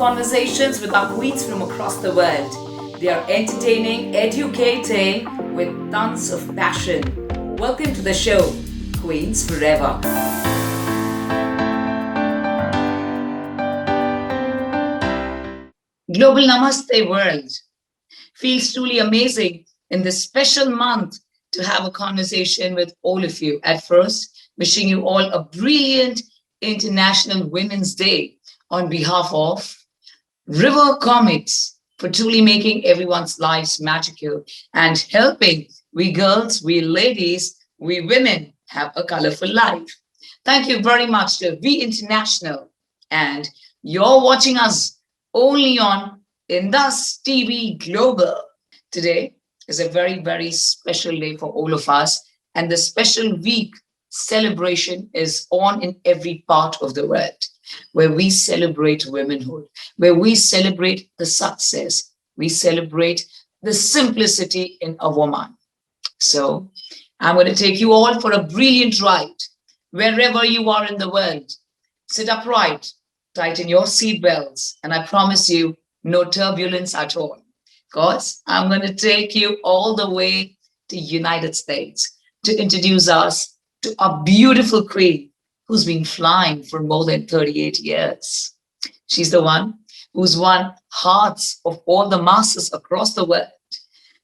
conversations with our queens from across the world. They are entertaining, educating with tons of passion. Welcome to the show, Queens Forever. Global Namaste world. Feels truly amazing in this special month to have a conversation with all of you. At first, wishing you all a brilliant International Women's Day on behalf of River Comics for truly making everyone's lives magical and helping we girls, we ladies, we women have a colorful life. Thank you very much to We International. And you're watching us only on IndusTV Global. Today is a very, very special day for all of us. And the special week celebration is on in every part of the world, where we celebrate womanhood, where we celebrate the success, we celebrate the simplicity in a woman. So I'm going to take you all for a brilliant ride, wherever you are in the world. Sit upright, tighten your seatbelts, and I promise you, no turbulence at all. Because I'm going to take you all the way to United States to introduce us to a beautiful queen who's been flying for more than 38 years. She's the one who's won hearts of all the masses across the world.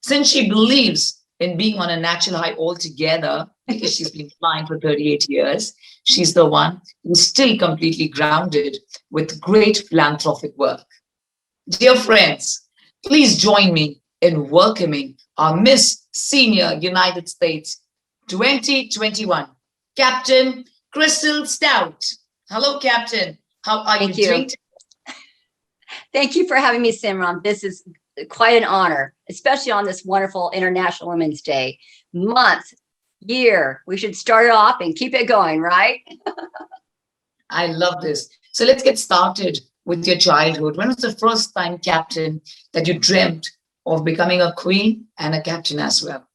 Since she believes in being on a natural high altogether, because she's been flying for 38 years, she's the one who's still completely grounded with great philanthropic work. Dear friends, please join me in welcoming our Miss Senior United States 2021, Captain Crystal Stout. Hello, Captain. How are you doing? Thank you for having me, Simran. This is quite an honor, especially on this wonderful International Women's Day month, year. We should start it off and keep it going, right? I love this. So let's get started with your childhood. When was the first time, Captain, that you dreamt of becoming a queen and a captain as well?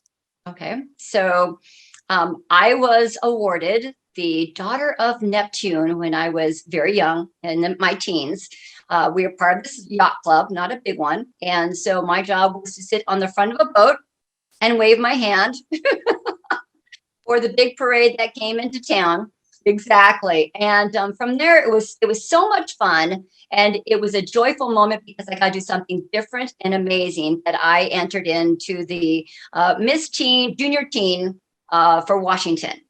Okay, so I was awarded the Daughter of Neptune when I was very young, in my teens. We were part of this yacht club, not a big one. And so my job was to sit on the front of a boat and wave my hand for the big parade that came into town. Exactly. And from there, it was so much fun. And it was a joyful moment because I got to do something different and amazing that I entered into the Miss Teen, Junior Teen for Washington.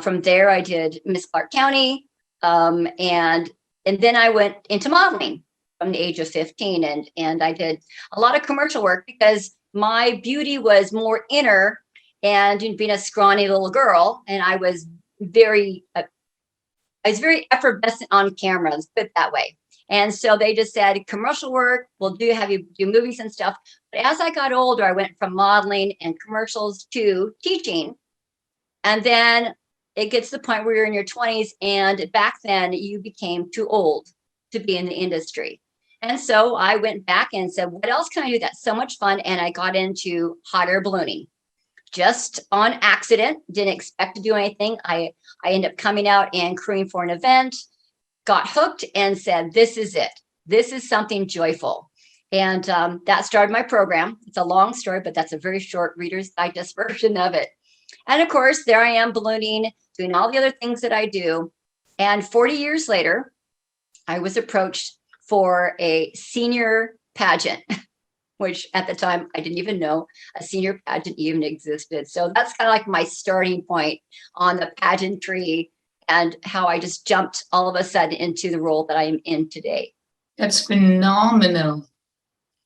From there, I did Miss Clark County. And then I went into modeling from the age of 15. And I did a lot of commercial work because my beauty was more inner and being a scrawny little girl. And I was very effervescent on camera, let's put it that way. And so they just said, commercial work, we'll have you do movies and stuff. But as I got older, I went from modeling and commercials to teaching. And then it gets to the point where you're in your 20s. And back then you became too old to be in the industry. And so I went back and said, what else can I do that's so much fun? And I got into hot air ballooning. Just on accident, didn't expect to do anything. I ended up coming out and crewing for an event, got hooked and said, this is it. This is something joyful. And that started my program. It's a long story, but that's a very short Reader's Digest version of it. And of course, there I am ballooning, doing all the other things that I do. And 40 years later, I was approached for a senior pageant, which at the time I didn't even know a senior pageant even existed. So that's kind of like my starting point on the pageantry and how I just jumped all of a sudden into the role that I am in today. That's phenomenal.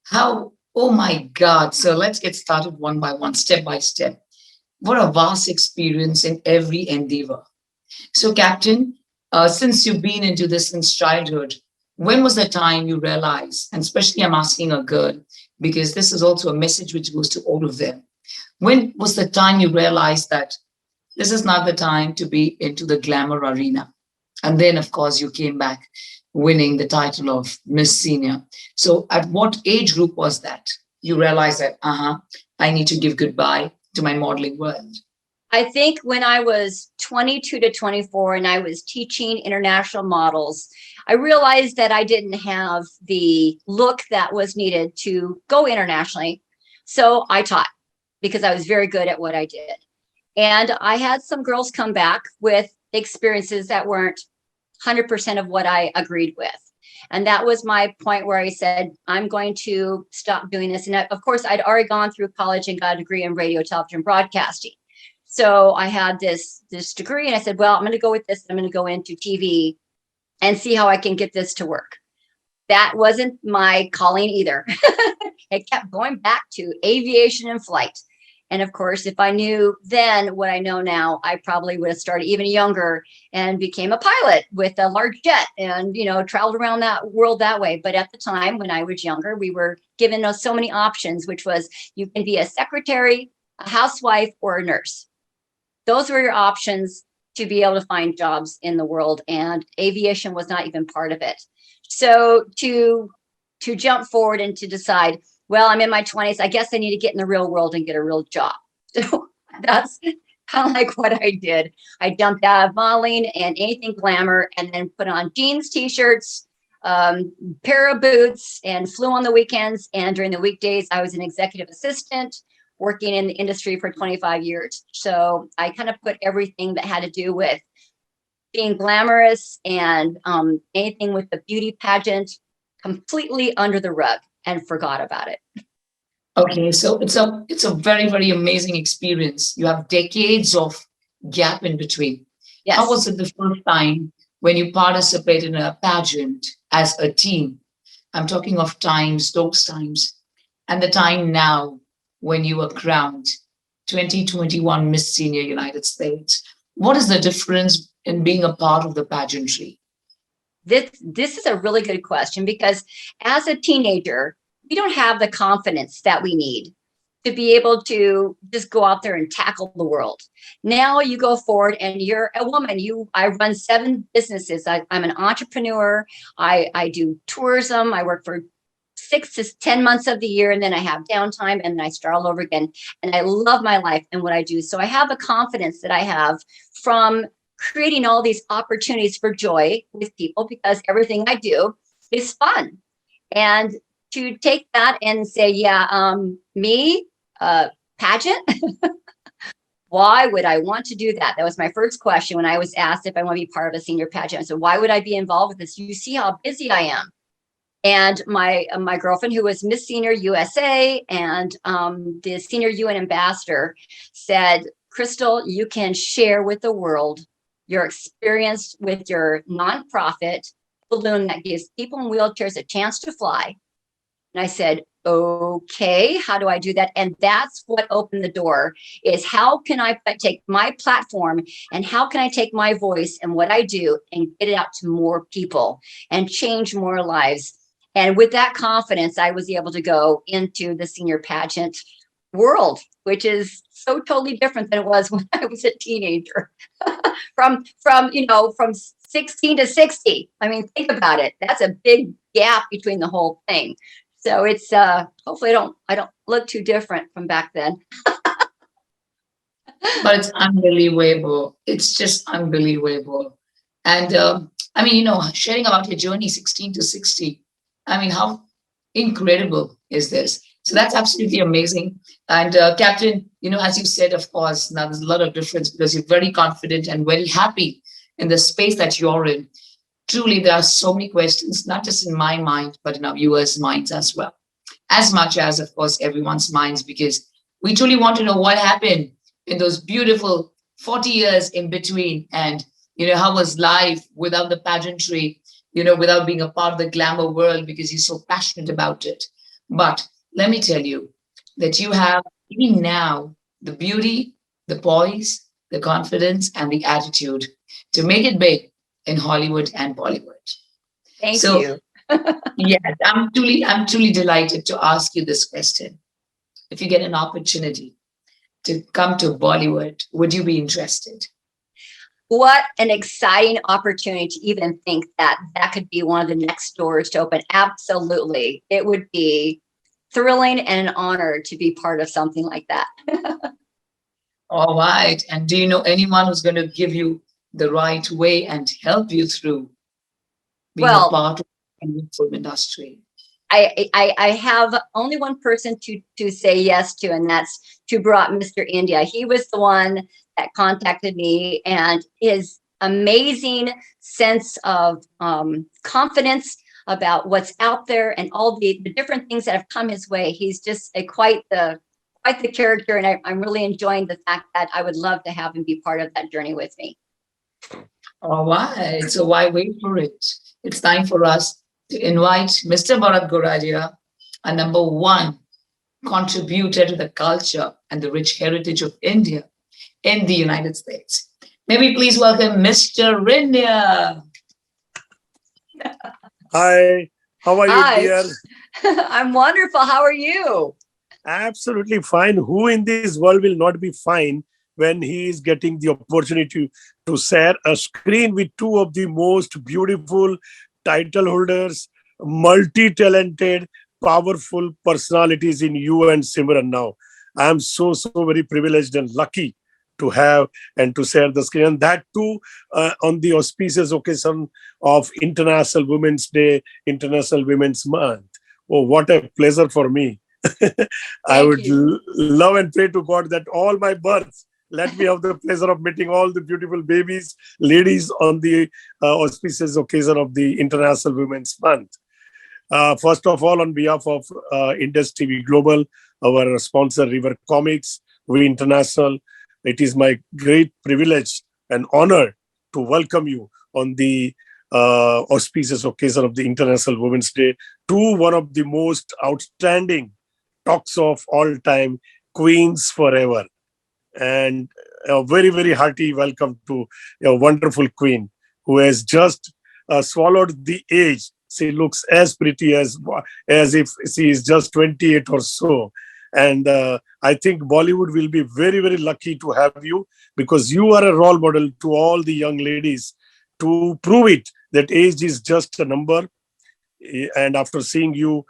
How, oh my God. So let's get started one by one, step by step. What a vast experience in every endeavor. So, Captain, since you've been into this since childhood, when was the time you realized, and especially I'm asking a girl, because this is also a message which goes to all of them. When was the time you realized that this is not the time to be into the glamour arena? And then, of course, you came back winning the title of Miss Senior. So at what age group was that? You realized that, I need to give goodbye to my modeling world. I think when I was 22 to 24 and I was teaching international models, I realized that I didn't have the look that was needed to go internationally. So I taught because I was very good at what I did. And I had some girls come back with experiences that weren't 100% of what I agreed with. And that was my point where I said, I'm going to stop doing this. And of course, I'd already gone through college and got a degree in radio, television, broadcasting. So I had this degree and I said, well, I'm going to go with this. I'm going to go into TV and see how I can get this to work. That wasn't my calling either. It kept going back to aviation and flight. And of course, if I knew then what I know now, I probably would have started even younger and became a pilot with a large jet and, traveled around that world that way. But at the time when I was younger, we were given so many options, which was you can be a secretary, a housewife, or a nurse. Those were your options to be able to find jobs in the world. And aviation was not even part of it. So to jump forward and to decide, well, I'm in my 20s. I guess I need to get in the real world and get a real job. So that's kind of like what I did. I jumped out of modeling and anything glamour and then put on jeans, t-shirts, pair of boots, and flew on the weekends. And during the weekdays, I was an executive assistant working in the industry for 25 years. So I kind of put everything that had to do with being glamorous and anything with the beauty pageant completely under the rug and forgot about it. Okay, so it's a very, very amazing experience. You have decades of gap in between. Yes. How was it the first time when you participated in a pageant as a team? I'm talking of those times, and the time now when you were crowned 2021 Miss Senior United States. What is the difference in being a part of the pageantry? This is a really good question because as a teenager, we don't have the confidence that we need to be able to just go out there and tackle the world. Now you go forward and you're a woman. I run 7 businesses. I'm an entrepreneur. I do tourism. I work for 6 to 10 months of the year, and then I have downtime, and then I start all over again. And I love my life and what I do. So I have the confidence that I have from creating all these opportunities for joy with people because everything I do is fun. And to take that and say, me, pageant, why would I want to do that? That was my first question when I was asked if I want to be part of a senior pageant. I said, why would I be involved with this? You see how busy I am. And my girlfriend, who was Miss Senior USA and the Senior UN Ambassador, said, Crystal, you can share with the world your experience with your nonprofit balloon that gives people in wheelchairs a chance to fly. And I said, okay, how do I do that? And that's what opened the door, is how can I take my platform and how can I take my voice and what I do and get it out to more people and change more lives? And with that confidence, I was able to go into the senior pageant world, which is so totally different than it was when I was a teenager. from 16 to 60. I mean, think about it. That's a big gap between the whole thing. So it's hopefully I don't look too different from back then. But it's unbelievable. It's just unbelievable. And sharing about your journey 16 to 60. I mean, how incredible is this? So that's absolutely amazing. And Captain, as you said, of course, now there's a lot of difference because you're very confident and very happy in the space that you're in. Truly, there are so many questions, not just in my mind, but in our viewers' minds as well. As much as, of course, everyone's minds, because we truly want to know what happened in those beautiful 40 years in between. And, how was life without the pageantry, without being a part of the glamour world, because you're so passionate about it. But let me tell you that you have, even now, the beauty, the poise, the confidence, and the attitude to make it big in Hollywood and Bollywood. Thank you. Yes, I'm truly delighted to ask you this question. If you get an opportunity to come to Bollywood, would you be interested? What an exciting opportunity to even think that could be one of the next doors to open. Absolutely. It would be thrilling and an honor to be part of something like that. All right. And do you know anyone who's going to give you the right way and help you through being a part of the film industry? I have only one person to say yes to, and that's to brought Mr. India. He was the one that contacted me, and his amazing sense of confidence about what's out there and all the different things that have come his way. He's just quite the character, and I'm really enjoying the fact that I would love to have him be part of that journey with me. All right. So why wait for it? It's time for us to invite Mr. Bharat Goradia, a #1 contributor to the culture and the rich heritage of India in the United States. May we please welcome Mr. India. Hi, how are you, dear? I'm wonderful. How are you? Absolutely fine. Who in this world will not be fine when he is getting the opportunity to share a screen with two of the most beautiful title holders, multi-talented, powerful personalities in you and Simran now. I am so very privileged and lucky to have and to share the screen. And that too on the auspicious occasion of International Women's Day, International Women's Month. Oh, what a pleasure for me. I would love and pray to God that all my births, let me have the pleasure of meeting all the beautiful babies, ladies on the auspicious occasion of the International Women's Month. First of all, on behalf of IndusTV Global, our sponsor River Comics, We International, it is my great privilege and honor to welcome you on the auspicious occasion of the International Women's Day to one of the most outstanding talks of all time, Queens Forever. And a very hearty welcome to a wonderful queen who has just swallowed the age. She looks as pretty as if she is just 28 or so. And I think Bollywood will be very lucky to have you, because you are a role model to all the young ladies to prove it that age is just a number. And after seeing you,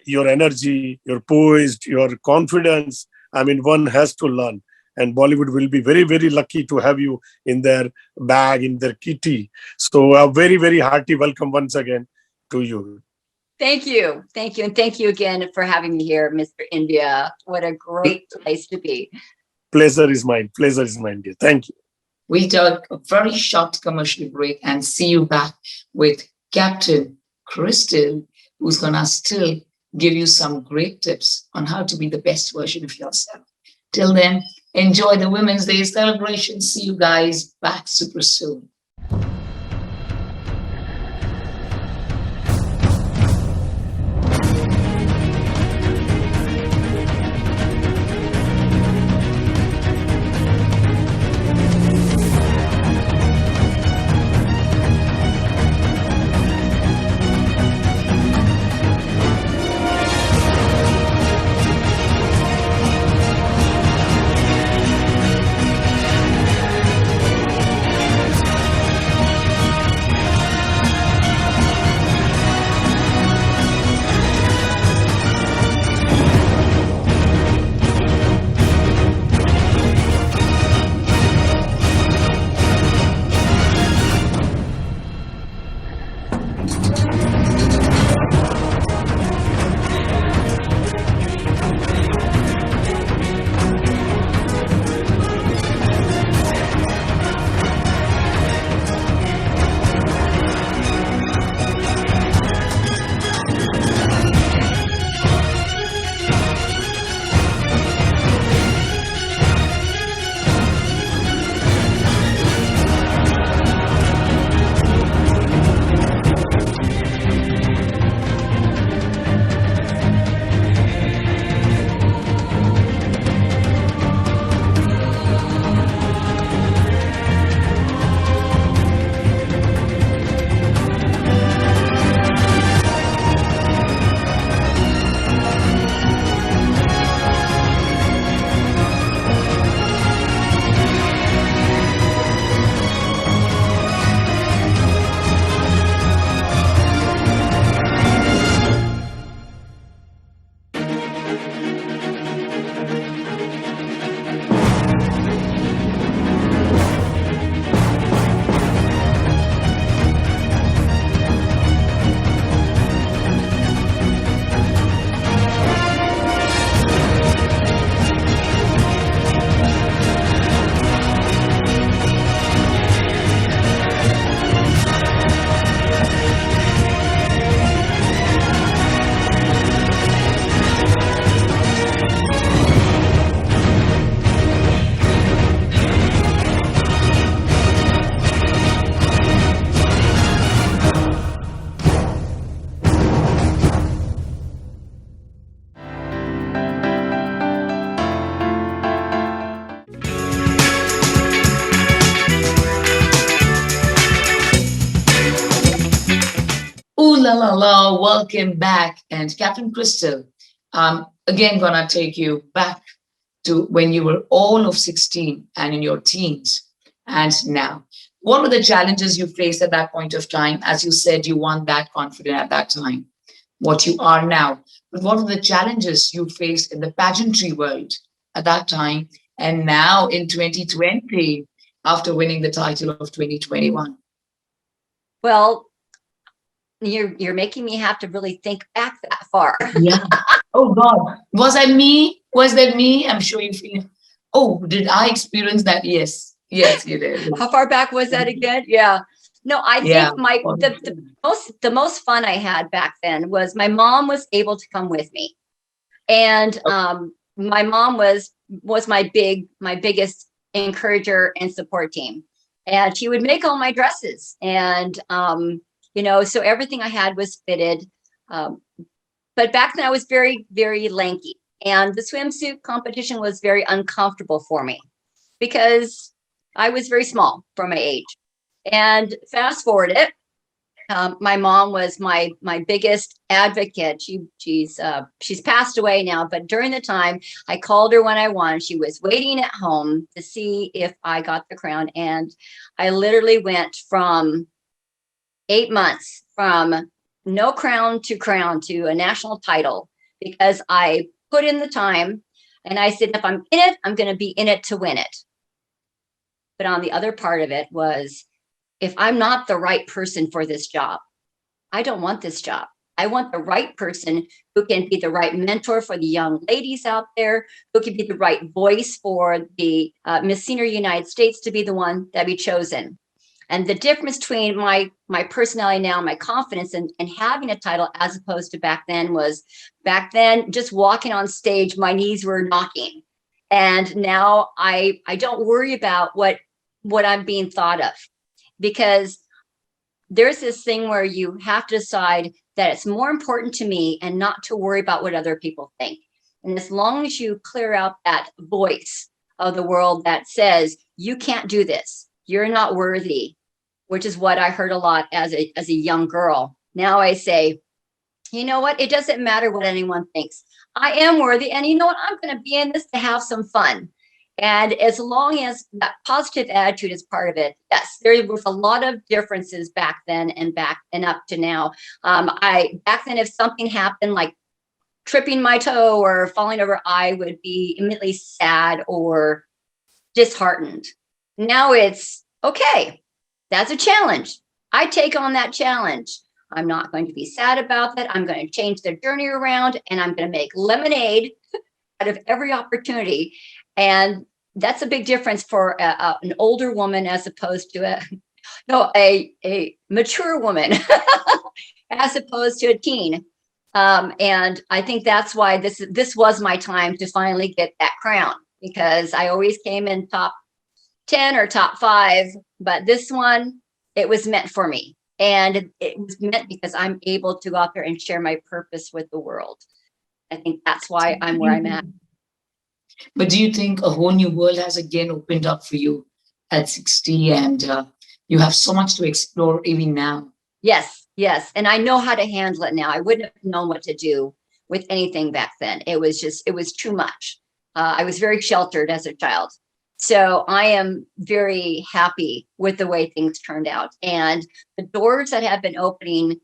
your energy, your poise, your confidence, I mean, one has to learn. And Bollywood will be very lucky to have you in their bag, in their kitty. So a very hearty welcome once again to you. Thank you. And thank you again for having me here, Mr. India. What a great place to be. Pleasure is mine, dear. Thank you. We take a very short commercial break and see you back with Captain Crystal, who's going to still give you some great tips on how to be the best version of yourself. Till then, enjoy the Women's Day celebration. See you guys back super soon. la la la, welcome back. And Captain Crystal, again, gonna take you back to when you were all of 16 and in your teens and now. What were the challenges you faced at that point of time? As you said, you weren't that confident at that time, what you are now. But what were the challenges you faced in the pageantry world at that time and now in 2020 after winning the title of 2021? Well, you're making me have to really think back that far. Yeah. Oh God. Was that me? Was that me? I'm sure you feel. Oh, did I experience that? Yes. Yes, you did. How far back was that again? Yeah. No, I Yeah. think the most fun I had back then was my mom was able to come with me. And my mom was my biggest encourager and support team. And she would make all my dresses. And so everything I had was fitted. But back then I was very, very lanky. And the swimsuit competition was very uncomfortable for me because I was very small for my age. And fast forward it, my mom was my biggest advocate. She's passed away now, but during the time I called her when I won, she was waiting at home to see if I got the crown. And I literally went from 8 months from no crown to a national title because I put in the time and I said, if I'm in it, I'm going to be in it to win it. But on the other part of it was, if I'm not the right person for this job, I don't want this job. I want the right person who can be the right mentor for the young ladies out there, who can be the right voice for the Miss Senior United States to be the one that be chosen. And the difference between my personality now, my confidence and having a title as opposed to back then just walking on stage, my knees were knocking. And now I don't worry about what I'm being thought of, because there's this thing where you have to decide that it's more important to me and not to worry about what other people think. And as long as you clear out that voice of the world that says, you can't do this, you're not worthy, which is what I heard a lot as a young girl. Now I say, you know what? It doesn't matter what anyone thinks. I am worthy. And you know what? I'm going to be in this to have some fun. And as long as that positive attitude is part of it, yes, there was a lot of differences back then and up to now. Back then, if something happened like tripping my toe or falling over, I would be immediately sad or disheartened. Now it's okay. That's a challenge. I take on that challenge. I'm not going to be sad about that. I'm going to change their journey around and I'm going to make lemonade out of every opportunity. And that's a big difference for an older woman as opposed to a mature woman as opposed to a teen. And I think that's why this was my time to finally get that crown, because I always came in top 10 or top 5, but this one, it was meant for me. And it was meant because I'm able to go out there and share my purpose with the world. I think that's why I'm where I'm at. But do you think a whole new world has again opened up for you at 60 and you have so much to explore even now? Yes. And I know how to handle it now. I wouldn't have known what to do with anything back then. It was too much. I was very sheltered as a child. So I am very happy with the way things turned out. And the doors that have been opening,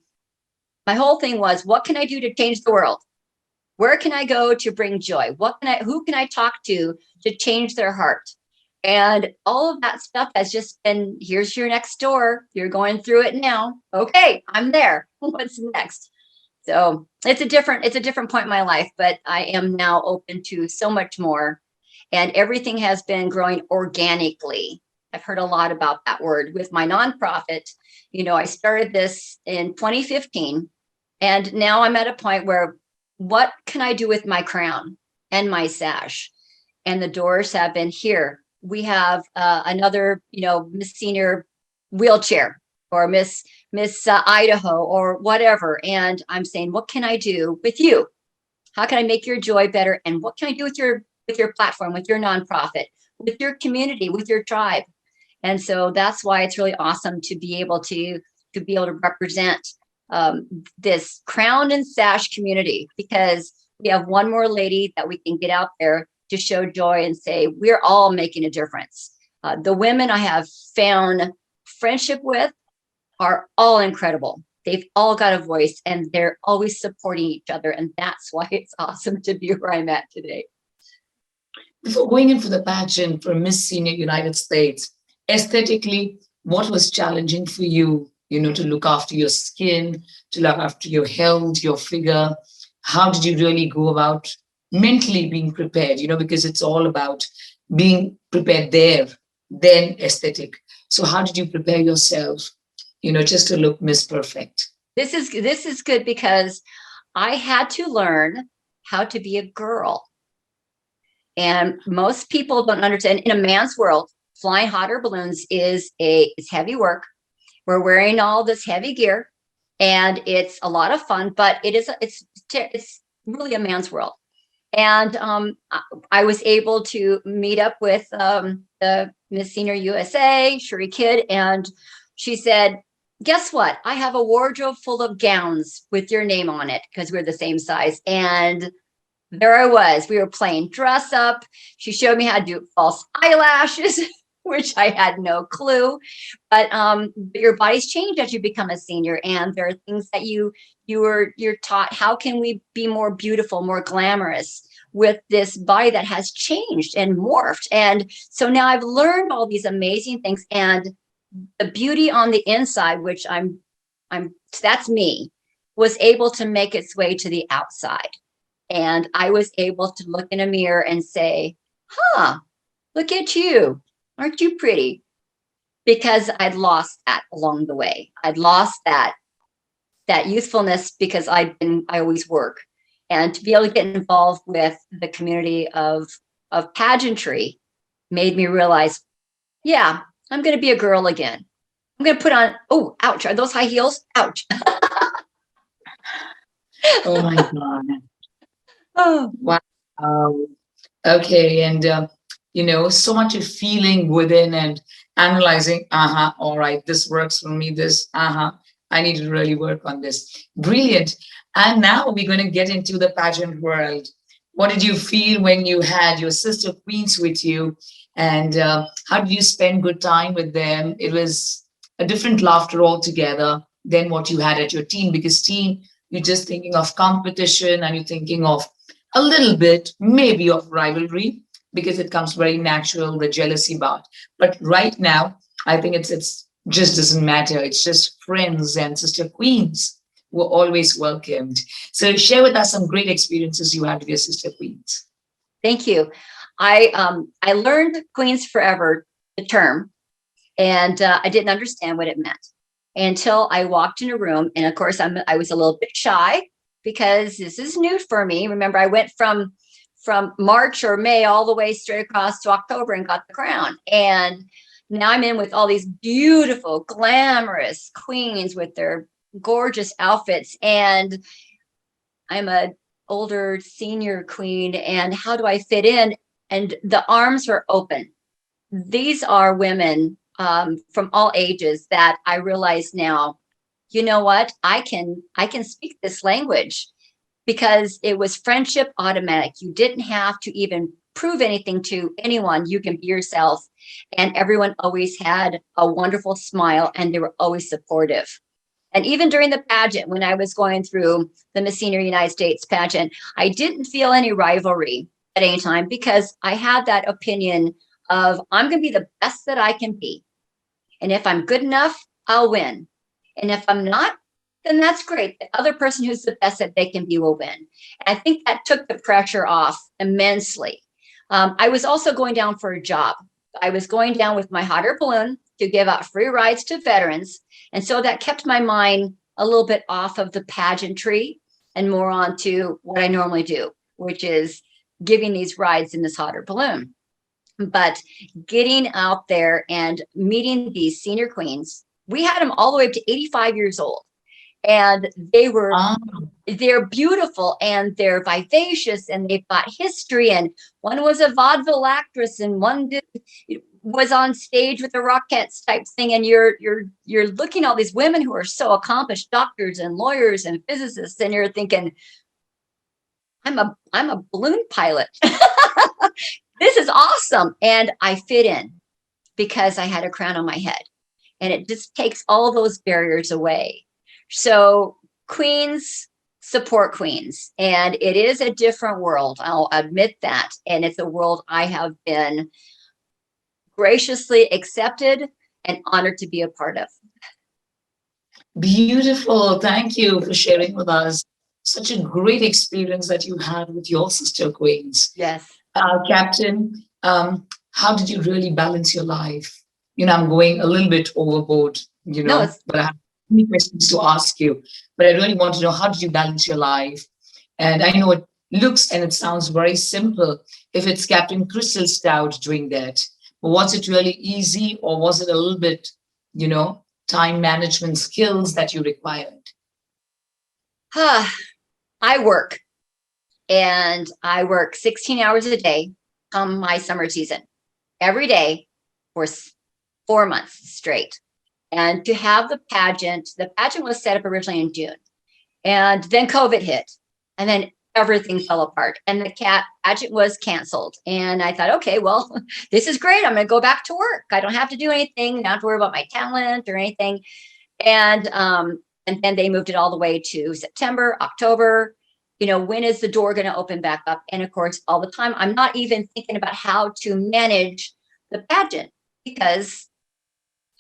my whole thing was, what can I do to change the world? Where can I go to bring joy? Who can I talk to change their heart? And all of that stuff has just been, here's your next door. You're going through it now. Okay, I'm there. What's next? So it's a different point in my life, but I am now open to so much more. And everything has been growing organically. I've heard a lot about that word with my nonprofit. I started this in 2015, and now I'm at a point where, what can I do with my crown and my sash? And the doors have been here. We have another, Miss Senior wheelchair or Miss Idaho or whatever. And I'm saying, what can I do with you? How can I make your joy better? And what can I do with your platform, with your nonprofit, with your community, with your tribe? And so that's why it's really awesome to be able to represent this crown and sash community, because we have one more lady that we can get out there to show joy and say, we're all making a difference. The women I have found friendship with are all incredible. They've all got a voice and they're always supporting each other. And that's why it's awesome to be where I'm at today. Before going in for the pageant for Miss Senior United States, aesthetically, what was challenging for you, to look after your skin, to look after your health, your figure? How did you really go about mentally being prepared, because it's all about being prepared there, then aesthetic. So how did you prepare yourself, just to look Miss Perfect? This is good because I had to learn how to be a girl. And most people don't understand, in a man's world, flying hot air balloons is heavy work. We're wearing all this heavy gear and it's a lot of fun, but it's really a man's world. And I was able to meet up with the Miss Senior USA, Shuri Kidd, and she said, guess what? I have a wardrobe full of gowns with your name on it, because we're the same size. And there I was. We were playing dress up. She showed me how to do false eyelashes, which I had no clue. But your body's changed as you become a senior, and there are things that you're taught. How can we be more beautiful, more glamorous with this body that has changed and morphed? And so now I've learned all these amazing things, and the beauty on the inside, which that's me, was able to make its way to the outside. And I was able to look in a mirror and say, look at you. Aren't you pretty? Because I'd lost that along the way. I'd lost that youthfulness because I always work. And to be able to get involved with the community of pageantry made me realize, yeah, I'm going to be a girl again. I'm going to put on, oh, ouch, are those high heels? Ouch. Oh my God. Oh, Wow. Okay. And, so much of feeling within and analyzing, all right, this works for me, I need to really work on this. Brilliant. And now we're going to get into the pageant world. What did you feel when you had your sister queens with you? And how did you spend good time with them? It was a different laughter altogether than what you had at your teen, because teen, you're just thinking of competition and you're thinking of a little bit, maybe of rivalry, because it comes very natural, the jealousy part. But right now, I think it's just doesn't matter. It's just friends and sister queens were always welcomed. So share with us some great experiences you had with your sister queens. thank you. I learned Queens Forever, the term, and I didn't understand what it meant until I walked in a room. And of course, I was a little bit shy because this is new for me. Remember, I went from March or May all the way straight across to October and got the crown. And now I'm in with all these beautiful, glamorous queens with their gorgeous outfits. And I'm a older senior queen. And how do I fit in? And the arms were open. These are women from all ages that I realize now, you know what? I can speak this language, because it was friendship automatic. You didn't have to even prove anything to anyone. You can be yourself. And everyone always had a wonderful smile, and they were always supportive. And even during the pageant, when I was going through the Miss Senior United States pageant, I didn't feel any rivalry at any time, because I had that opinion of, I'm going to be the best that I can be. And if I'm good enough, I'll win. And if I'm not, then that's great. The other person who's the best that they can be will win. And I think that took the pressure off immensely. I was also going down for a job. I was going down with my hot air balloon to give out free rides to veterans. And so that kept my mind a little bit off of the pageantry and more on to what I normally do, which is giving these rides in this hot air balloon. But getting out there and meeting these senior queens, we had them all the way up to 85 years old. And they're beautiful and they're vivacious and they've got history. And one was a vaudeville actress and one did was on stage with the Rockettes type thing, and you're looking at all these women who are so accomplished, doctors and lawyers and physicists, and you're thinking, I'm a balloon pilot. This is awesome. And I fit in because I had a crown on my head, and it just takes all those barriers away. So queens support queens, and it is a different world. I'll admit that. And it's a world I have been graciously accepted and honored to be a part of. Beautiful. Thank you for sharing with us such a great experience that you had with your sister queens. Yes. Captain, how did you really balance your life? I'm going a little bit overboard, but I have many questions to ask you. But I really want to know, how did you balance your life? And I know it looks and it sounds very simple if it's Captain Crystal Stout doing that. But was it really easy, or was it a little bit, time management skills that you required? I work, and I work 16 hours a day come my summer season, every day for 4 months straight. And to have the pageant was set up originally in June, and then COVID hit, and then everything fell apart, and the pageant was canceled. And I thought, okay, well, this is great. I'm going to go back to work. I don't have to do anything. I don't have to worry about my talent or anything. And then they moved it all the way to September, October. When is the door going to open back up? And of course, all the time, I'm not even thinking about how to manage the pageant because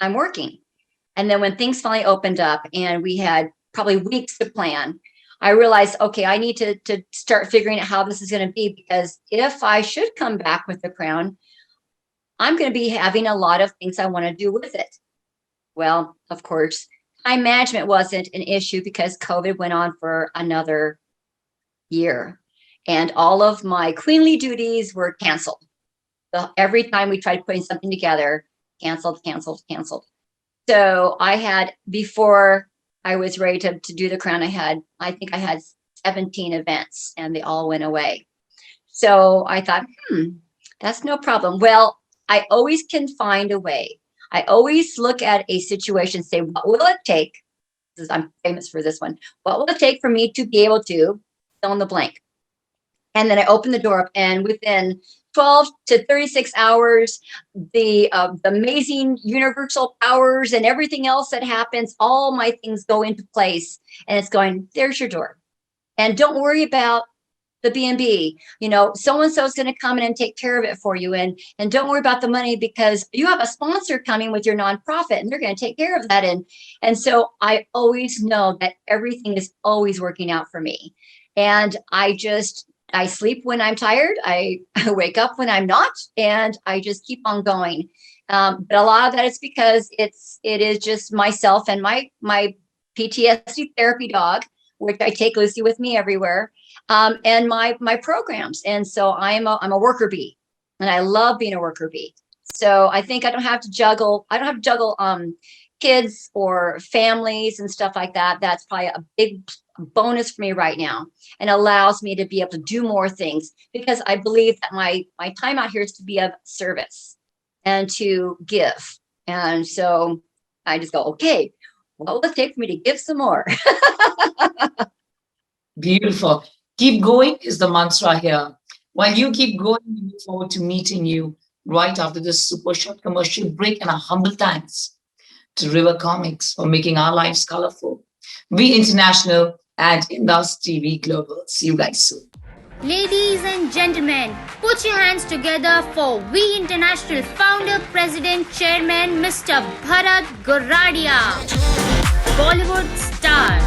I'm working. And then when things finally opened up and we had probably weeks to plan, I realized, okay, I need to start figuring out how this is going to be, because if I should come back with the crown, I'm going to be having a lot of things I want to do with it. Well, of course, time management wasn't an issue because COVID went on for another year, and all of my queenly duties were canceled. So every time we tried putting something together, canceled. So I had, before I was ready to do the crown, I think I had 17 events, and they all went away. So I thought, that's no problem. Well, I always can find a way. I always look at a situation, say, what will it take? I'm famous for this one. What will it take for me to be able to fill in the blank? And then I open the door up, and within 12 to 36 hours, the amazing universal powers and everything else that happens, all my things go into place, and it's going, there's your door. And don't worry about the B&B, so-and-so is going to come in and take care of it for you. And don't worry about the money, because you have a sponsor coming with your nonprofit, and they're going to take care of that. And so I always know that everything is always working out for me. And I sleep when I'm tired. I wake up when I'm not, and I just keep on going. But a lot of that is because it is just myself and my PTSD therapy dog, which I take Lucy with me everywhere, and my programs. And so I'm a worker bee, and I love being a worker bee. So I think I don't have to juggle kids or families and stuff like that. That's probably a big bonus for me right now, and allows me to be able to do more things, because I believe that my time out here is to be of service and to give. And so I just go, okay, what will it take for me to give some more? Beautiful. Keep going is the mantra here. While you keep going, we look forward to meeting you right after this super short commercial break, and our humble thanks to River Comics for making our lives colorful. We International and IndusTV Global. See you guys soon. Ladies and gentlemen, put your hands together for We International Founder, President, Chairman, Mr. Bharat Goradia, Bollywood star.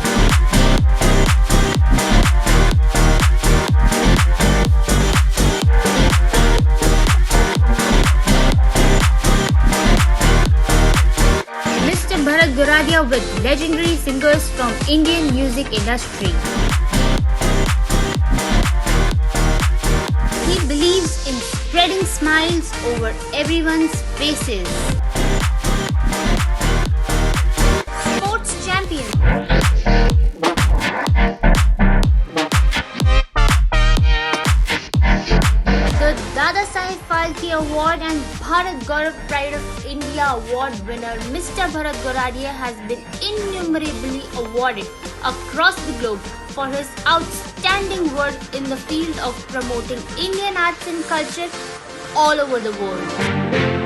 Mr. Bharat Goradia with legendary singers from Indian music industry. He believes in spreading smiles over everyone's faces. Sports champion. The Dada Saheb Phalke Award and Bharat Gaurav Pride of India Award winner Mr. Bharat Goradia has been innumerably awarded across the globe for his outstanding work in the field of promoting Indian arts and culture all over the world.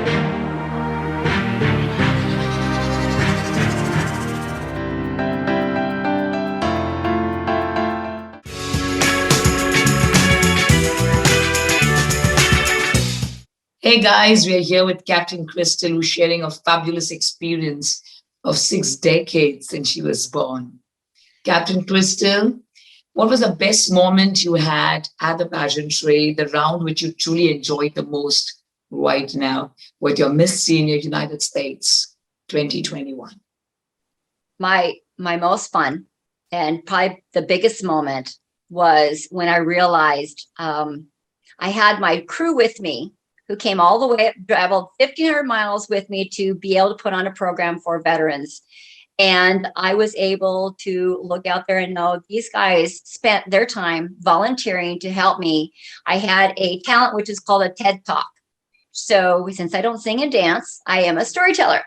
Hey guys, we are here with Captain Crystal, who's sharing a fabulous experience of 6 decades since she was born. Captain Crystal, what was the best moment you had at the pageantry, the round which you truly enjoyed the most right now with your Miss Senior United States 2021? My most fun and probably the biggest moment was when I realized I had my crew with me who came all the way, traveled 1,500 miles with me to be able to put on a program for veterans. And I was able to look out there and know these guys spent their time volunteering to help me. I had a talent which is called a TED Talk. So since I don't sing and dance, I am a storyteller.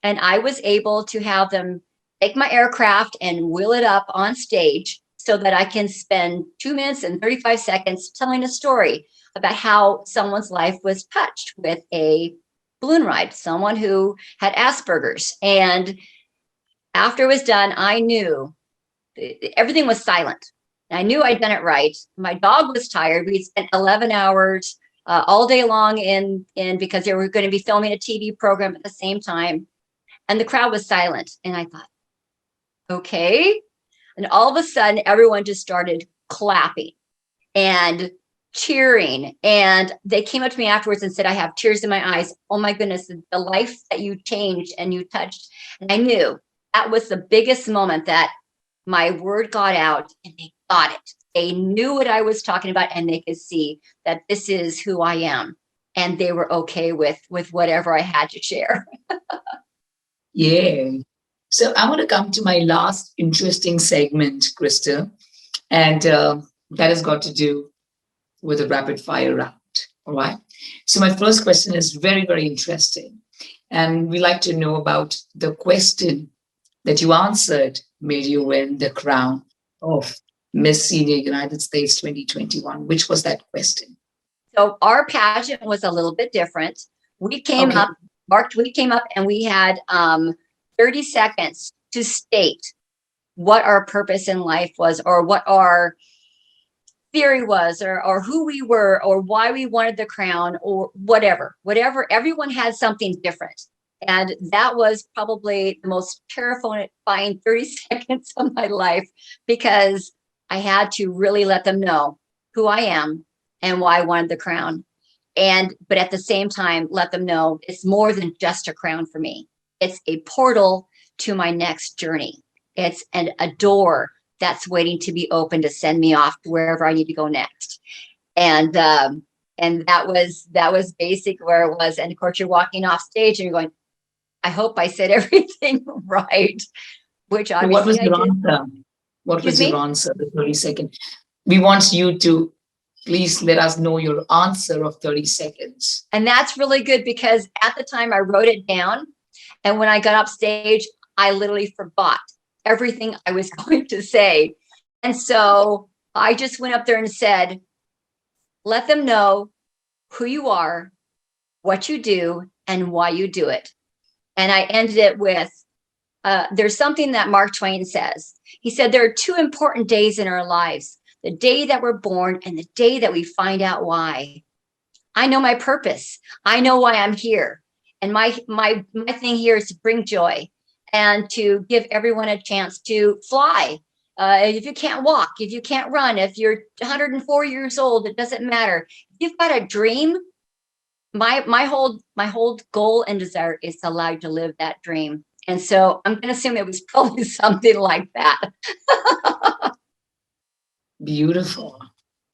And I was able to have them take my aircraft and wheel it up on stage so that I can spend 2 minutes and 35 seconds telling a story about how someone's life was touched with a balloon ride, someone who had Asperger's. And after it was done, I knew everything was silent. I knew I'd done it right. My dog was tired. We'd spent 11 hours all day long in because they were going to be filming a TV program at the same time. And the crowd was silent. And I thought, okay. And all of a sudden, everyone just started clapping and cheering. And they came up to me afterwards and said, I have tears in my eyes. Oh my goodness, the life that you changed and you touched. And I knew that was the biggest moment that my word got out and they got it. They knew what I was talking about and they could see that this is who I am. And they were okay with whatever I had to share. Yeah. So I want to come to my last interesting segment, Crystal, and that has got to do with a rapid fire round. All right. So my first question is very, very interesting. And we like to know about the question that you answered made you win the crown of Miss Senior United States 2021. Which was that question? So our pageant was a little bit different. We came up and we had 30 seconds to state what our purpose in life was, or what our theory was, or who we were, or why we wanted the crown, or whatever. Everyone had something different. And that was probably the most terrifying 30 seconds of my life, because I had to really let them know who I am and why I wanted the crown. But at the same time, let them know it's more than just a crown for me. It's a portal to my next journey. It's a door that's waiting to be open to send me off to wherever I need to go next. And that was basically where it was. And of course, you're walking off stage and you're going, I hope I said everything right. Which obviously what was I your did. answer? What was Excuse your me? answer? The 30 second. We want you to please let us know your answer of 30 seconds. And that's really good, because at the time I wrote it down. And when I got up stage, I literally forgot everything I was going to say. And so I just went up there and said, let them know who you are, what you do, and why you do it. And I ended it with, there's something that Mark Twain says. He said, there are 2 important days in our lives, the day that we're born and the day that we find out why. I know my purpose. I know why I'm here. And my thing here is to bring joy and to give everyone a chance to fly. If you can't walk, if you can't run, if you're 104 years old, it doesn't matter. If you've got a dream, my whole goal and desire is to allow you to live that dream. And so I'm going to assume it was probably something like that. Beautiful.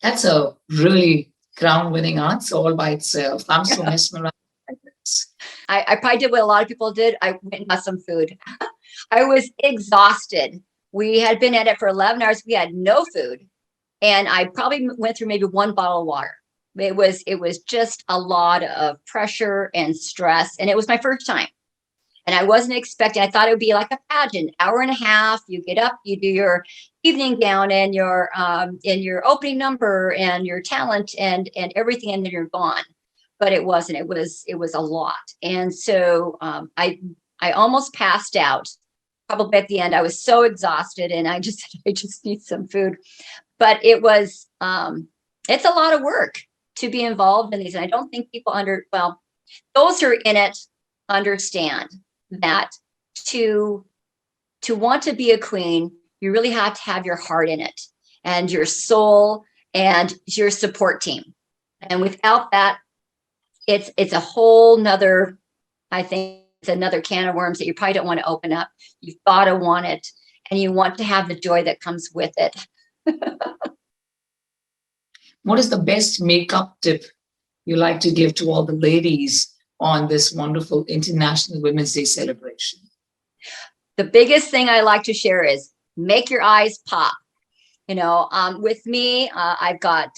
That's a really crown-winning answer all by itself. I'm so mesmerized by this. I probably did what a lot of people did. I went and got some food. I was exhausted. We had been at it for 11 hours. We had no food. And I probably went through maybe 1 bottle of water. It was just a lot of pressure and stress. And it was my first time. And I wasn't expecting, I thought it would be like a pageant, hour and a half. You get up, you do your evening gown and your opening number and your talent and everything, and then you're gone. But it wasn't. It was a lot. And so I almost passed out. Probably at the end, I was so exhausted, and I just need some food. But it was it's a lot of work to be involved in these. And I don't think people those who are in it understand that to want to be a queen, you really have to have your heart in it and your soul and your support team. And without that, it's a whole nother, I think it's another can of worms that you probably don't want to open up. You've got to want it, and you want to have the joy that comes with it. What is the best makeup tip you like to give to all the ladies on this wonderful International Women's Day celebration? The biggest thing I like to share is make your eyes pop. With me, I've got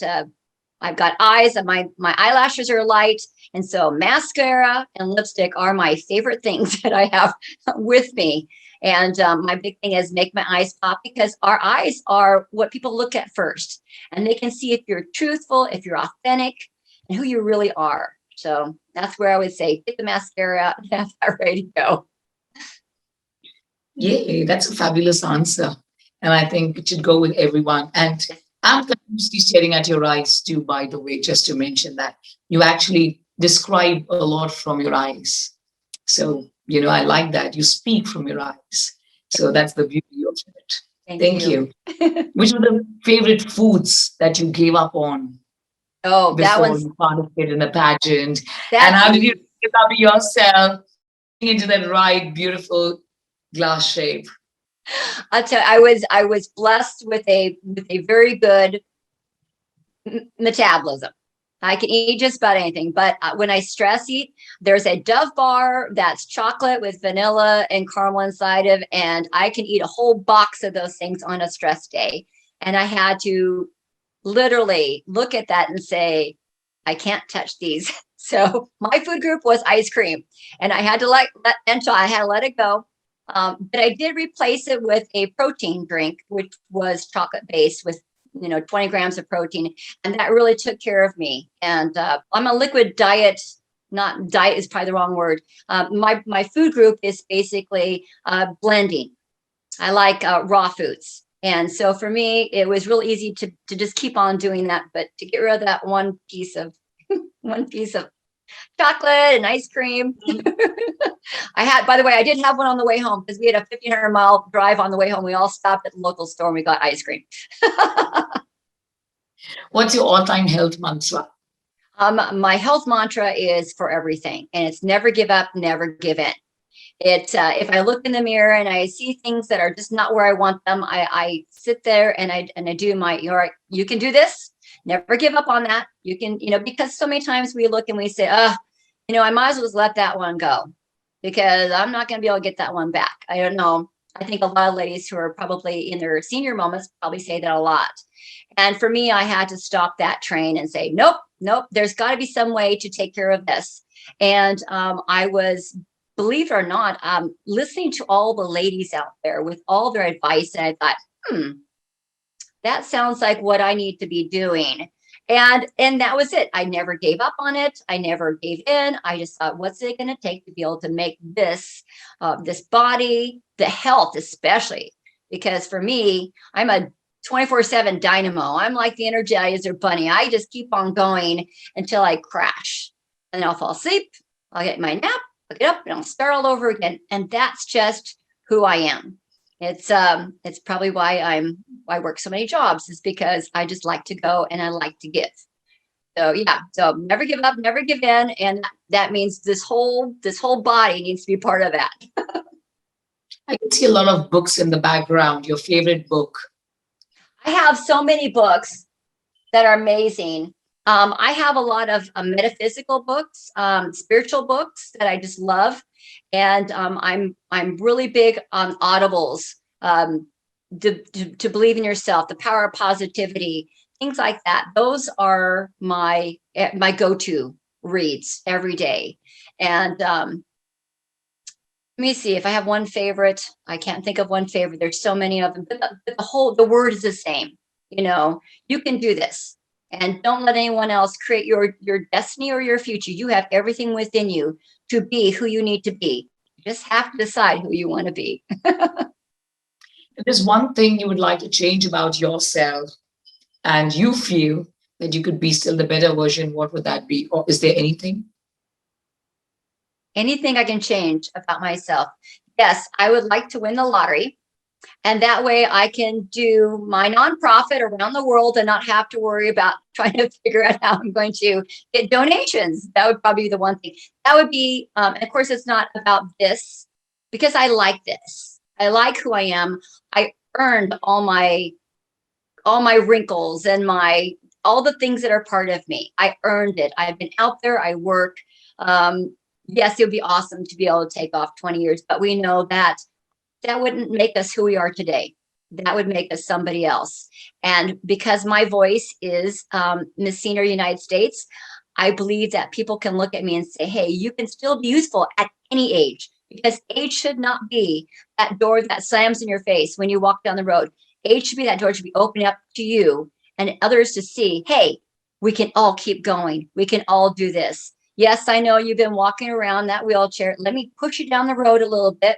eyes, and my eyelashes are light. And so mascara and lipstick are my favorite things that I have with me. And my big thing is make my eyes pop, because our eyes are what people look at first. And they can see if you're truthful, if you're authentic, and who you really are. So that's where I would say, get the mascara and have that ready to go. Yay, that's a fabulous answer. And I think it should go with everyone. And I'm continuously staring at your eyes too, by the way, just to mention that. You actually describe a lot from your eyes. So, I like that. You speak from your eyes. So that's the beauty of it. Thank you. Which were the favorite foods that you gave up on? Oh, that before one's you participated in the pageant? And how did you get up yourself into that right, beautiful glass shape? I'll tell you, I was blessed with a very good metabolism. I can eat just about anything, but when I stress eat, there's a Dove bar that's chocolate with vanilla and caramel inside of, and I can eat a whole box of those things on a stress day. And I had to literally look at that and say, I can't touch these. So my food group was ice cream, and I had to let it go. But I did replace it with a protein drink, which was chocolate based with 20 grams of protein. And that really took care of me. And I'm a liquid diet, not diet is probably the wrong word. My food group is basically blending. I like raw foods. And so for me, it was real easy to just keep on doing that. But to get rid of that one piece of chocolate and ice cream. By the way, I did have one on the way home, because we had a 1,500-mile drive on the way home. We all stopped at the local store and we got ice cream. What's your all-time health mantra? My health mantra is for everything, and it's never give up, never give in. If I look in the mirror and I see things that are just not where I want them, I sit there and I do my, you can do this. Never give up on that. You can, because so many times we look and we say, I might as well just let that one go, because I'm not going to be able to get that one back. I don't know. I think a lot of ladies who are probably in their senior moments probably say that a lot. And for me, I had to stop that train and say, nope, there's got to be some way to take care of this. And I was, believe it or not, listening to all the ladies out there with all their advice. And I thought, that sounds like what I need to be doing. And that was it. I never gave up on it. I never gave in. I just thought, what's it going to take to be able to make this body, the health especially, because for me, I'm a 24/7 dynamo. I'm like the Energizer bunny. I just keep on going until I crash, and then I'll fall asleep. I'll get my nap, I'll get up, and I'll start all over again. And that's just who I am. It's probably why I work so many jobs, is because I just like to go and I like to give. So yeah, so never give up, never give in, and that means this whole body needs to be part of that. I can see a lot of books in the background. Your favorite book? I have so many books that are amazing. I have a lot of metaphysical books, spiritual books that I just love. And I'm really big on audibles, to believe in yourself, the power of positivity, things like that. Those are my my go-to reads every day. And let me see if I have one favorite. I can't think of one favorite. There's so many of them, but the word is the same. You can do this, and don't let anyone else create your destiny or your future. You have everything within you to be who you need to be. You just have to decide who you want to be. If there's one thing you would like to change about yourself and you feel that you could be still the better version, what would that be? Or is there anything? Anything I can change about myself? Yes, I would like to win the lottery. And that way I can do my nonprofit around the world and not have to worry about trying to figure out how I'm going to get donations. That would probably be the one thing. That would be, and of course, it's not about this, because I like this. I like who I am. I earned all my wrinkles and all the things that are part of me. I earned it. I've been out there. I work. Yes, it would be awesome to be able to take off 20 years, but we know that wouldn't make us who we are today. That would make us somebody else. And because my voice is Miss Senior United States, I believe that people can look at me and say, hey, you can still be useful at any age, because age should not be that door that slams in your face when you walk down the road. Age should be that door, should be opening up to you and others to see, hey, we can all keep going. We can all do this. Yes, I know you've been walking around that wheelchair. Let me push you down the road a little bit.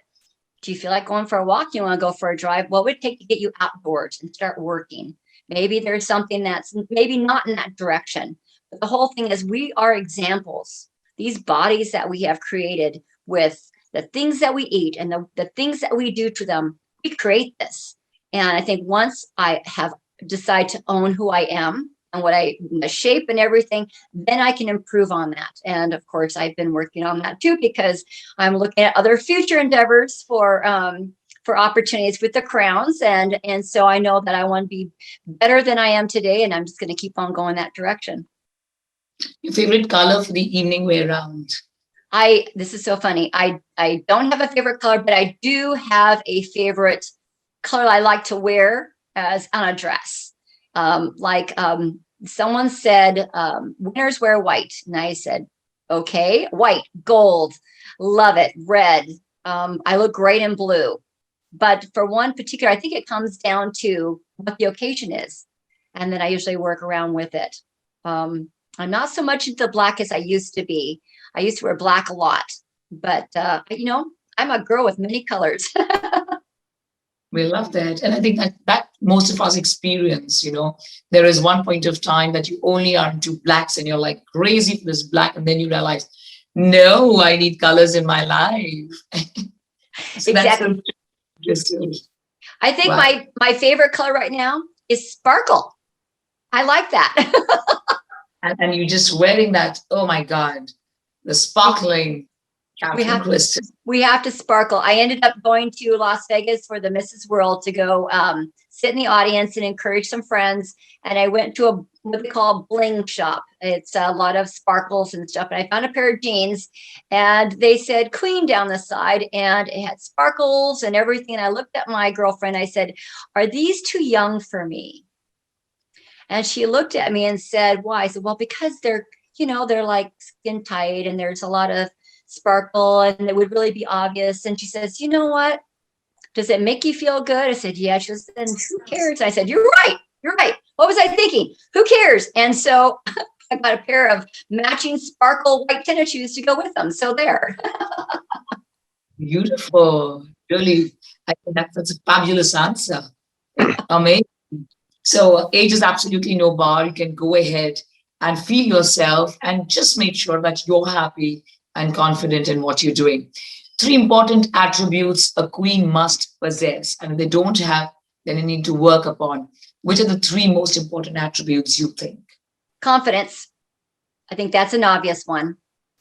Do you feel like going for a walk? Do you want to go for a drive? What would it take to get you outdoors and start working? Maybe there's something that's maybe not in that direction. But the whole thing is, we are examples. These bodies that we have created with the things that we eat and the things that we do to them, we create this. And I think once I have decided to own who I am and the shape and everything, then I can improve on that. And of course, I've been working on that too, because I'm looking at other future endeavors for opportunities with the crowns. And so I know that I want to be better than I am today. And I'm just going to keep on going that direction. Your favorite color for the evening wear round? This is so funny. I don't have a favorite color, but I do have a favorite color I like to wear as on a dress. Someone said, winners wear white. And I said, okay, white, gold, love it, red. I look great in blue. But for one particular, I think it comes down to what the occasion is. And then I usually work around with it. I'm not so much into black as I used to be. I used to wear black a lot, but I'm a girl with many colors. We love that. And I think that most of us experience, there is one point of time that you only are into blacks and you're like crazy for this black. And then you realize, no, I need colors in my life. So exactly. That's so interesting. I think my favorite color right now is sparkle. I like that. and you're just wearing that. Oh my God, the sparkling. We have to sparkle. I ended up going to Las Vegas for the Mrs. World to go sit in the audience and encourage some friends. And I went to what they call a bling shop. It's a lot of sparkles and stuff. And I found a pair of jeans and they said Queen down the side and it had sparkles and everything. And I looked at my girlfriend. I said, are these too young for me? And she looked at me and said, why? I said, well, because they're like skin tight and there's a lot of sparkle and it would really be obvious. And she says, you know what? Does it make you feel good? I said, yeah. She says, then who cares? I said, you're right. What was I thinking? Who cares? And so I got a pair of matching sparkle white tennis shoes to go with them. So there. Beautiful. Really, I think that's a fabulous answer. Amazing. So age is absolutely no bar. You can go ahead and feel yourself and just make sure that you're happy and confident in what you're doing. 3 important attributes a queen must possess. And if they don't have, then you need to work upon. Which are the 3 most important attributes you think? Confidence. I think that's an obvious one.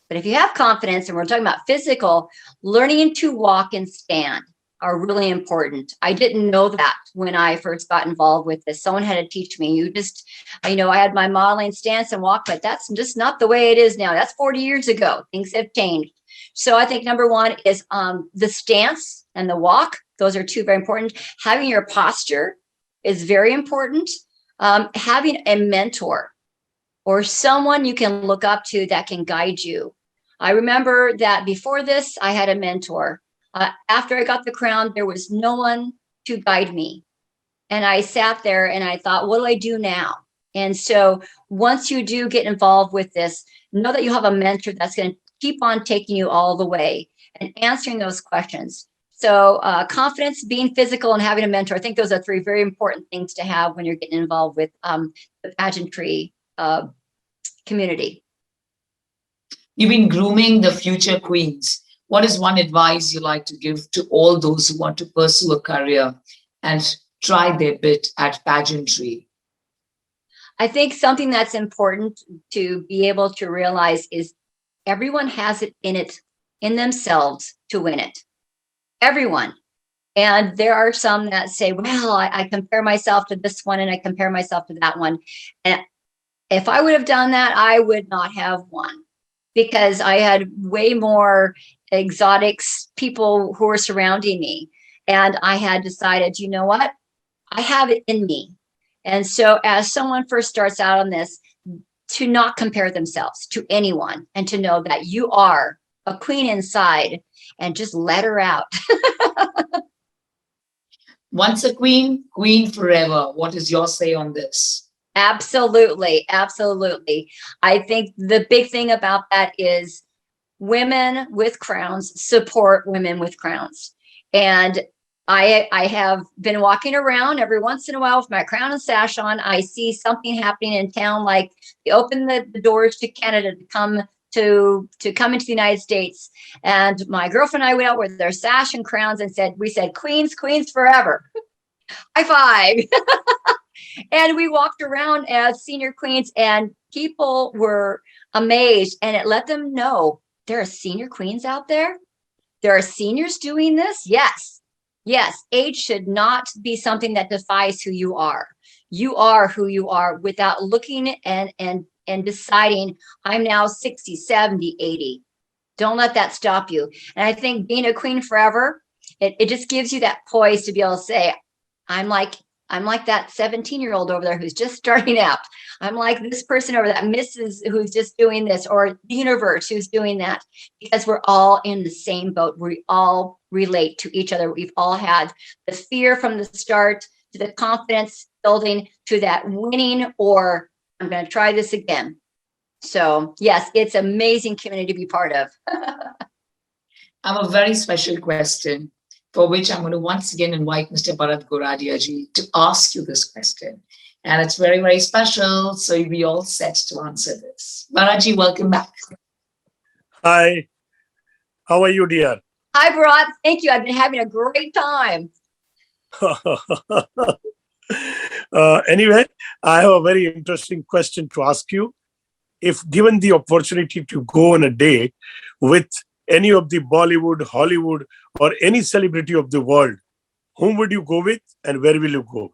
But if you have confidence, and we're talking about physical, learning to walk and stand are really important. I didn't know that when I first got involved with this. Someone had to teach me. I had my modeling stance and walk, but that's just not the way it is now. That's 40 years ago. Things have changed. So I think number 1 is the stance and the walk. Those are 2 very important. Having your posture is very important. Having a mentor or someone you can look up to that can guide you. I remember that before this, I had a mentor. After I got the crown, there was no one to guide me. And I sat there and I thought, what do I do now? And so once you do get involved with this, know that you have a mentor that's going to keep on taking you all the way and answering those questions. So confidence, being physical, and having a mentor. I think those are three very important things to have when you're getting involved with the pageantry community. You've been grooming the future queens. What is one advice you like to give to all those who want to pursue a career and try their bit at pageantry? I think something that's important to be able to realize is everyone has it in themselves to win it. Everyone. And there are some that say, well, I compare myself to this one and I compare myself to that one. And if I would have done that, I would not have won, because I had way more exotics people who were surrounding me. And I had decided, you know what? I have it in me. And so as someone first starts out on this, to not compare themselves to anyone and to know that you are a queen inside and just let her out. Once a queen, queen forever. What is your say on this? Absolutely. Absolutely. I think the big thing about that is women with crowns support women with crowns. And I have been walking around every once in a while with my crown and sash on. I see something happening in town, like they open the doors to Canada to come into the United States. And my girlfriend and I went out with their sash and crowns and we said, queens, queens forever. High five. And we walked around as senior queens and people were amazed, and it let them know there are senior queens out there. There are seniors doing this. Yes. Yes. Age should not be something that defines who you are. You are who you are without looking and deciding I'm now 60, 70, 80. Don't let that stop you. And I think being a queen forever, it just gives you that poise to be able to say, I'm like that 17-year-old over there who's just starting out. I'm like this person over that Mrs. who's just doing this, or the universe who's doing that, because we're all in the same boat. We all relate to each other. We've all had the fear from the start, to the confidence building, to that winning, or I'm going to try this again. So yes, it's an amazing community to be part of. I have a very special question, for which I'm going to once again invite Mr. Bharat Goradia ji to ask you this question. And it's very, very special. So you'll be all set to answer this. Bharat ji, welcome back. Hi. How are you, dear? Hi, Bharat. Thank you. I've been having a great time. Anyway, I have a very interesting question to ask you. If given the opportunity to go on a date with any of the Bollywood, Hollywood, or any celebrity of the world, whom would you go with and where will you go with?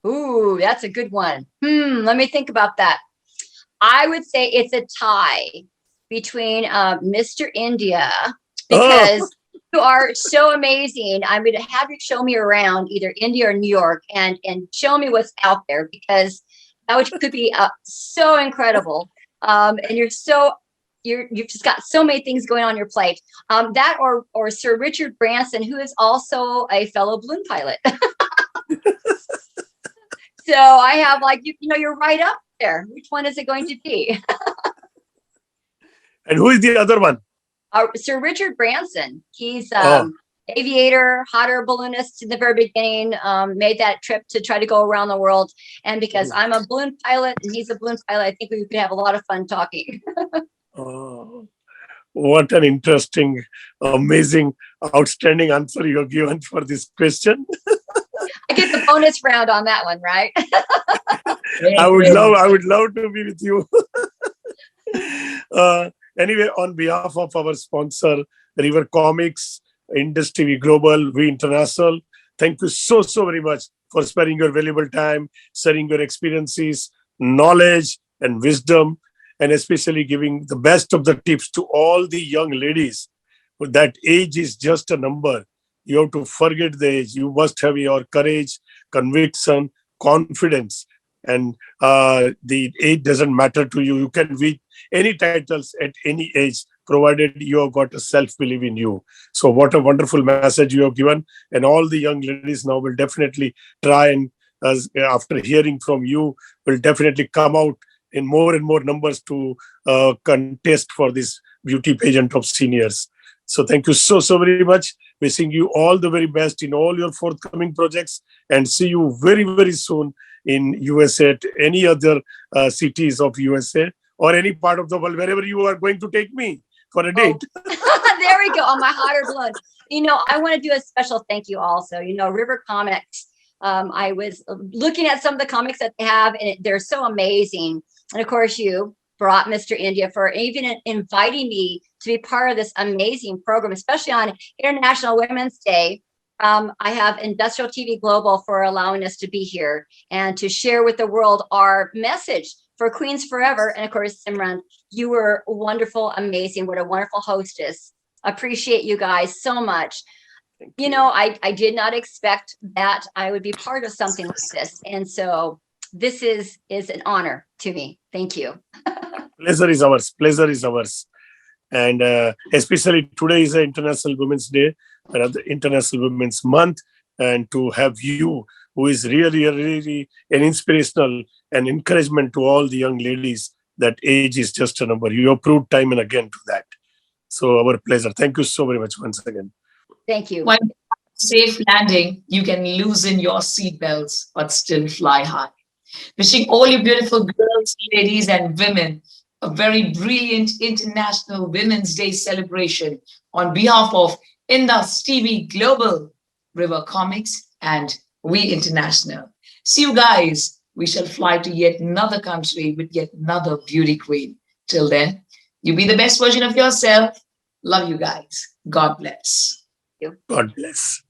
Ooh, that's a good one. Let me think about that. I would say it's a tie between Mr. India, because you are so amazing. I'm going to have you show me around either India or New York and show me what's out there, because that could be so incredible. And you've just got so many things going on your plate. That or Sir Richard Branson, who is also a fellow balloon pilot. So I have you're right up there. Which one is it going to be? And who is the other one? Sir Richard Branson. He's aviator, hot air balloonist in the very beginning, made that trip to try to go around the world. And because I'm a balloon pilot and he's a balloon pilot, I think we could have a lot of fun talking. Oh, what an interesting, amazing, outstanding answer you have given for this question. I get the bonus round on that one, right? I would love to be with you. Anyway, on behalf of our sponsor, River Comics, IndusTV Global, We International, thank you so very much for sparing your valuable time, sharing your experiences, knowledge, and wisdom, and especially giving the best of the tips to all the young ladies. That age is just a number. You have to forget the age. You must have your courage, conviction, confidence, and the age doesn't matter to you. You can win any titles at any age, provided you have got a self-belief in you. So what a wonderful message you have given. And all the young ladies now will definitely try and, after hearing from you, will definitely come out in more and more numbers to contest for this beauty pageant of seniors. So thank you so very much. Wishing you all the very best in all your forthcoming projects, and see you very soon in USA, at any other cities of USA or any part of the world, wherever you are going to take me for a date. There we go. On my hot air balloon. I want to do a special thank you also. River Comics. I was looking at some of the comics that they have, and they're so amazing. And of course, you brought Mr. India for even inviting me to be part of this amazing program, especially on International Women's Day. I have Industrial TV Global for allowing us to be here and to share with the world our message for Queens Forever. And of course, Simran, you were wonderful, amazing. What a wonderful hostess. Appreciate you guys so much. I did not expect that I would be part of something like this. And so this is an honor to me. Thank you. Pleasure is ours. Pleasure is ours. And especially today is International Women's Day, another International Women's Month. And to have you, who is really an inspirational and encouragement to all the young ladies, that age is just a number. You have proved time and again to that. So our pleasure. Thank you so very much once again. Thank you. When safe landing, you can loosen your seatbelts, but still fly high. Wishing all you beautiful girls, ladies, and women a very brilliant International Women's Day celebration on behalf of IndusTV Global, River Comics, and We International. See you guys. We shall fly to yet another country with yet another beauty queen. Till then, you be the best version of yourself. Love you guys. God bless. God bless.